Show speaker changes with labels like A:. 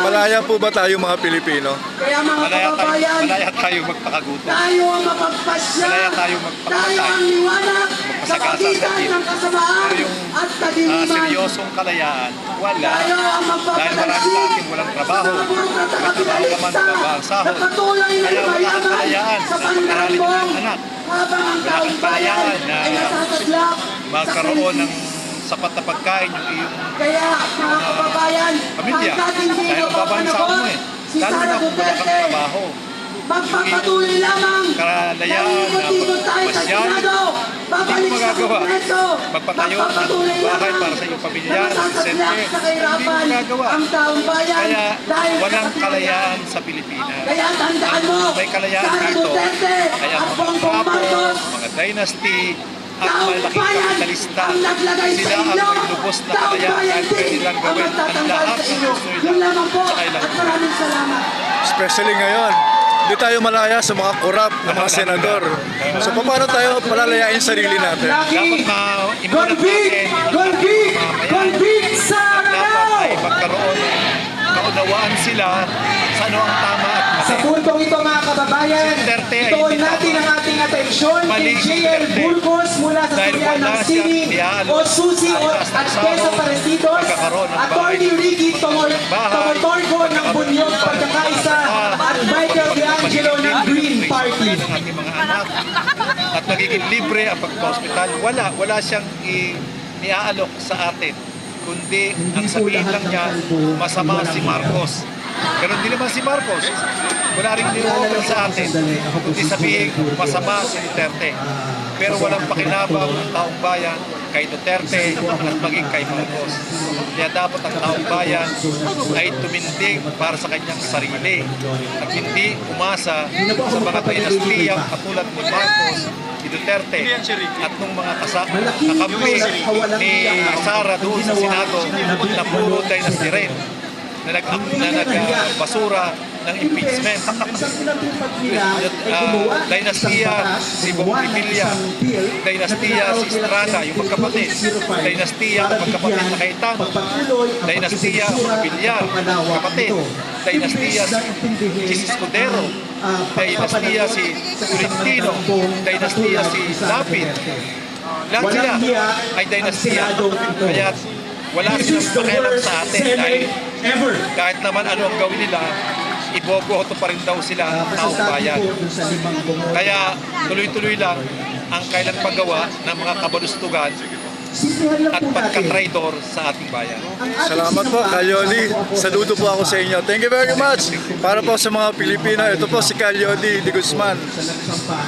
A: Malaya po ba tayo mga Pilipino?
B: Kaya mga kababayan,
C: Malaya tayo magpakagutom.
B: tayo ang mapagpasya,
C: Malaya tayo
B: tayo
C: magpakamatay.
B: ang liwanag sa
C: Magpasagasa sa
B: pagitan
C: dib.
B: ng kasamaan
C: Pero yung
B: at kadiliman.
C: seryosong kalayaan, wala.
B: Tayo ang
C: Dahil marami sa
B: magpapalasin
C: ating walang trabaho.
B: sa mga burokrat at
C: May trabaho ka man,
B: kapitalista
C: trabaho ang sahod.
B: na patuloy na
C: Kaya wala kang
B: lumayaman
C: kalayaan
B: sa
C: sa pag-aralin ng
B: panlalambong
C: iyong anak.
B: habang ang
C: Wala
B: taong
C: kang
B: bayan
C: kalayaan na
B: ay nasasadlak
C: magkaroon ng sapat na pagkain yung iyong
B: Kaya mga kababayan,
C: pamilya.
B: ang dating
C: Dahil
B: dito
C: mababansa mo eh.
B: si
C: Lalo
B: Sara
C: na kung wala kang
B: Duterte,
C: trabaho.
B: magpapatuloy lamang
C: Kalayaan na
B: ikot-ikot tayo sa
C: masyal.
B: Senado, babalik
C: Hindi mo
B: sa
C: magagawa.
B: Kongreso,
C: Magpatayo ng
B: magpapatuloy
C: bahay
B: lamang
C: para sa iyong pamilya,
B: na masasadlak
C: siyempre,
B: sa kahirapan
C: hindi mo magagawa.
B: ang taong bayan
C: Kaya
B: dahil sa
C: walang
B: katiwala.
C: kalayaan sa Pilipinas.
B: Kaya tandaan mo,
C: May kalayaan
B: Sara
C: dito.
B: Duterte
C: Kaya
B: at
C: mga
B: Bongbong
C: kapo,
B: Marcos,
C: mga dynasty, at
B: taong
C: malaking
B: bayan
C: kapitalista,
B: ang naglagay sa
C: sila ang
B: inyo,
C: may lubos na
B: taong
C: kalayaan
B: bayan
C: at pwede
B: din
C: nilang
B: ang
C: gawin ang
B: magtatanggal
C: lahat
B: sa
C: ng
B: inyo.
C: gusto
B: Yun
C: nila
B: lamang po
C: sa
B: at
C: kailangan.
B: maraming salamat.
A: Especially ngayon, hindi tayo malaya sa mga korap na mga senador. So paano tayo palalayain sarili natin?
C: Dapat imunat natin ang
B: Convict!
C: mamamayan.
B: Convict sa
C: Dapat ay magkaroon ng kaunawaan sila sa ano ang tama at
D: Sa
C: mali.
D: puntong ito mga kababayan,
C: Si Duterte ay
D: ituon
C: hindi
D: natin
C: tama.
D: ang ating atensyon
C: Mali
D: kay
C: si
D: J.R.
C: Duterte.
D: Burgos mula sa
C: Dahil
D: Surya
C: wala
D: ng
C: siyang
D: Sining
C: dialog
D: o Susi o
C: at
D: at
C: sahod,
D: Pesa Parecidos,
C: pagkakaroon ng
D: Attorney
C: bahay,
D: Ricky
C: bahay,
D: Tomotorgo ng
C: pagkakaroon
D: Bunyog
C: ng
D: Pagkakaisa at Michael De Angelo ng Green Party.
C: ng ating mga anak at magiging libre ang pagpa-hospital. Wala siyang iaalok sa atin, kundi ang sabihin lang niya, masama si Marcos. Ganon din naman si Marcos. Wala rin nilooban sa atin, kundi sabihin, masama si Duterte. Pero walang pakinabang ang taong bayan kay Duterte at maging kay Marcos. Kaya dapat ang taong bayan ay tumindig para sa kanyang sarili at hindi umasa sa mga dinastiyang katulad ni Marcos, ni Duterte at nung mga kakampi ni Sara doon sa Senado na puro dynasty rin na nagbasura ng impeachment. Dinastiya si Bongvilla, dinastiya si Estrada, yung magkapatid, dinastiya ang magkapatid na Cayetano, dinastiya ang mga Villar, magkapatid, dinastiya si Escudero, dinastiya si Tolentino, dinastiya si Lapid. Lahat sila ay dinastiya. Kaya wala silang pakialam sa atin dahil kahit naman ano ang gawin nila, iboboto pa rin daw sila ng taong bayan. Kaya tuloy-tuloy lang ang kailang paggawa ng mga kabalustugan at pagka-traidor sa ating bayan.
A: Salamat po, Calyodi. Saludo po ako sa inyo. Thank you very much. Para po sa mga Pilipino, ito po si Calyodi de Guzman.